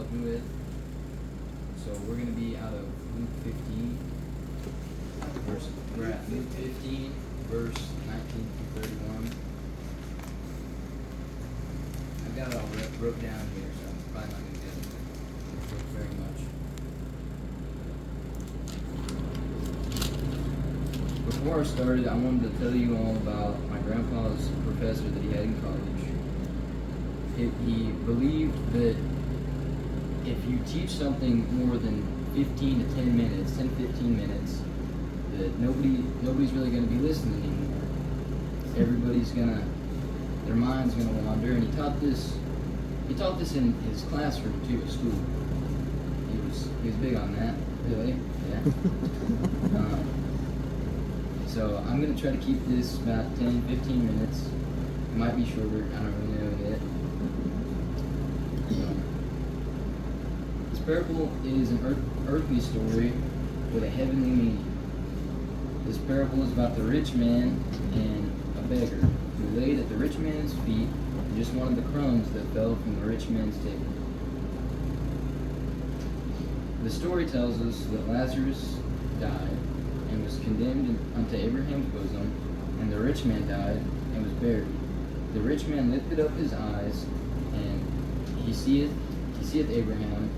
help me with. So we're going to be out of Luke 15. We're at Luke 15, verse 19 through 31. I've got it all wrote down here, so I'm probably not going to get it very much. Before I started, I wanted to tell you all about my grandpa's professor that he had in college. He believed that if you teach something more than 15 to 10 minutes, 10 to 15 minutes, that nobody's really going to be listening anymore. Everybody's their mind's going to wander. And he taught this in his classroom too at school. He was big on that. Really? Yeah. So I'm going to try to keep this about 10, 15 minutes. It might be shorter. I don't really know yet. This parable is an earthly story with a heavenly meaning. This parable is about the rich man and a beggar who laid at the rich man's feet just one of the crumbs that fell from the rich man's table. The story tells us that Lazarus died and was condemned unto Abraham's bosom, and the rich man died and was buried. The rich man lifted up his eyes, and he seeth Abraham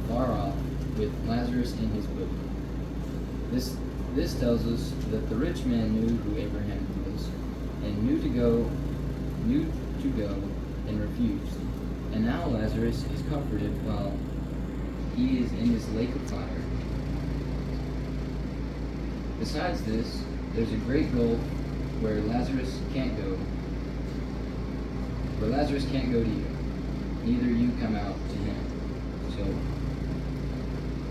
far off, with Lazarus in his bosom. This tells us that the rich man knew who Abraham was, and knew to go, and refused. And now Lazarus is comforted while he is in this lake of fire. Besides this, there's a great gulf where Lazarus can't go. Where Lazarus can't go to you, neither you come out to him. So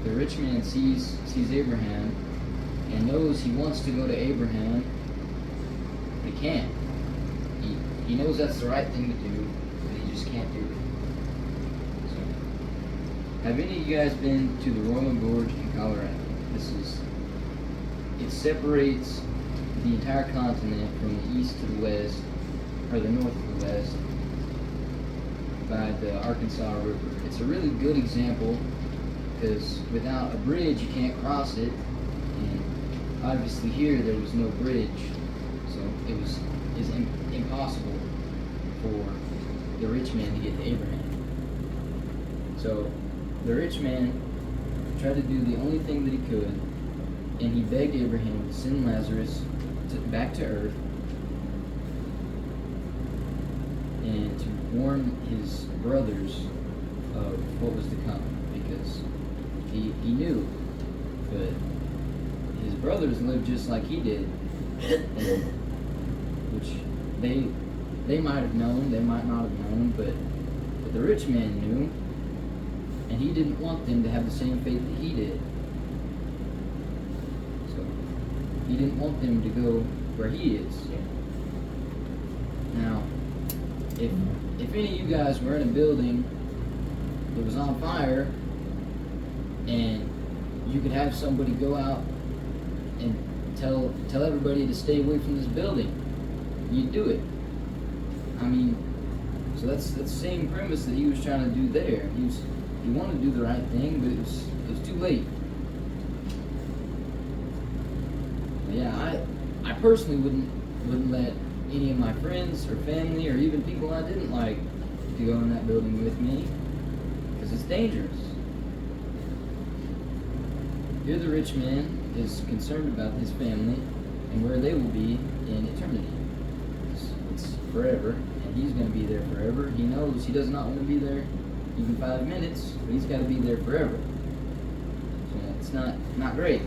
the rich man sees Abraham and knows he wants to go to Abraham, but he can't. He knows that's the right thing to do, but he just can't do it. So, have any of you guys been to the Royal Gorge in Colorado? It separates the entire continent from the east to the west, or the north to the west, by the Arkansas River. It's a really good example because without a bridge you can't cross it, and obviously here there was no bridge, so it was impossible for the rich man to get to Abraham. So the rich man tried to do the only thing that he could, and he begged Abraham to send Lazarus back to earth and to warn his brothers of what was to come, because he knew, but his brothers lived just like he did, and, which they might have known, they might not have known, but the rich man knew, and he didn't want them to have the same faith that he did. So he didn't want them to go where he is. Now, if any of you guys were in a building that was on fire, and you could have somebody go out and tell everybody to stay away from this building, you'd do it. I mean, so that's the same premise that he was trying to do there. He wanted to do the right thing, but it was too late. But yeah, I personally wouldn't let any of my friends or family or even people I didn't like to go in that building with me, because it's dangerous. Here the rich man is concerned about his family and where they will be in eternity. It's forever, and he's going to be there forever. He knows he does not want to be there even 5 minutes, but he's got to be there forever. So it's not great.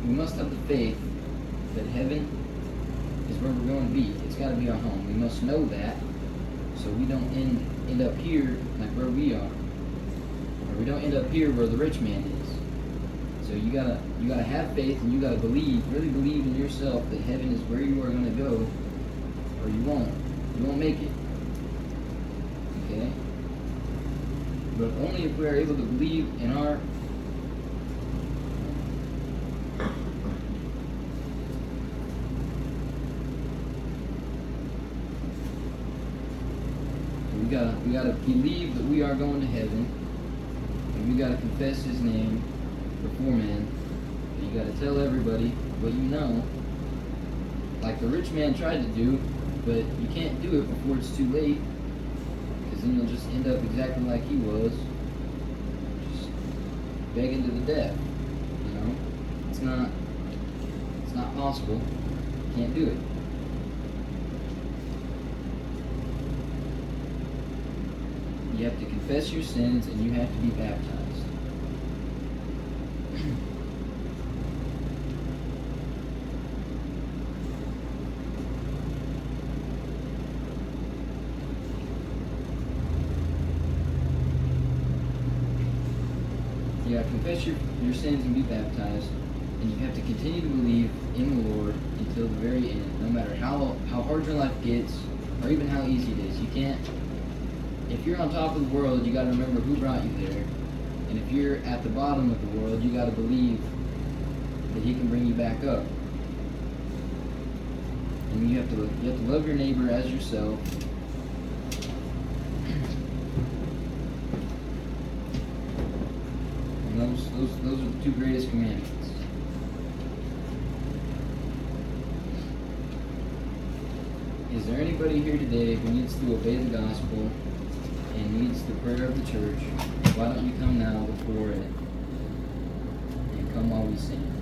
We must have the faith that heaven is where we're going to be. It's got to be our home. We must know that, so we don't end up here like where we are, or we don't end up here where the rich man is. So you gotta have faith, and you gotta really believe in yourself that heaven is where you are going to go, or you won't make it. Okay? But only if we are able to believe in our we gotta believe that we are going to heaven, and we gotta confess His name before men. And you gotta tell everybody what you know, like the rich man tried to do, but you can't do it before it's too late, because then you'll just end up exactly like he was, just begging to the death. You know, it's not possible. You can't do it. You have to confess your sins, and you have to be baptized. You have to confess your sins and be baptized, and you have to continue to believe in the Lord until the very end, no matter how hard your life gets, or even how easy it is. You can't. If you're on top of the world, you got to remember who brought you there, and if you're at the bottom of the world, you got to believe that He can bring you back up. And you have to love your neighbor as yourself. And those are the two greatest commandments. Is there anybody here today who needs to obey the gospel and needs the prayer of the church? Why don't you come now before it, and come while we sing?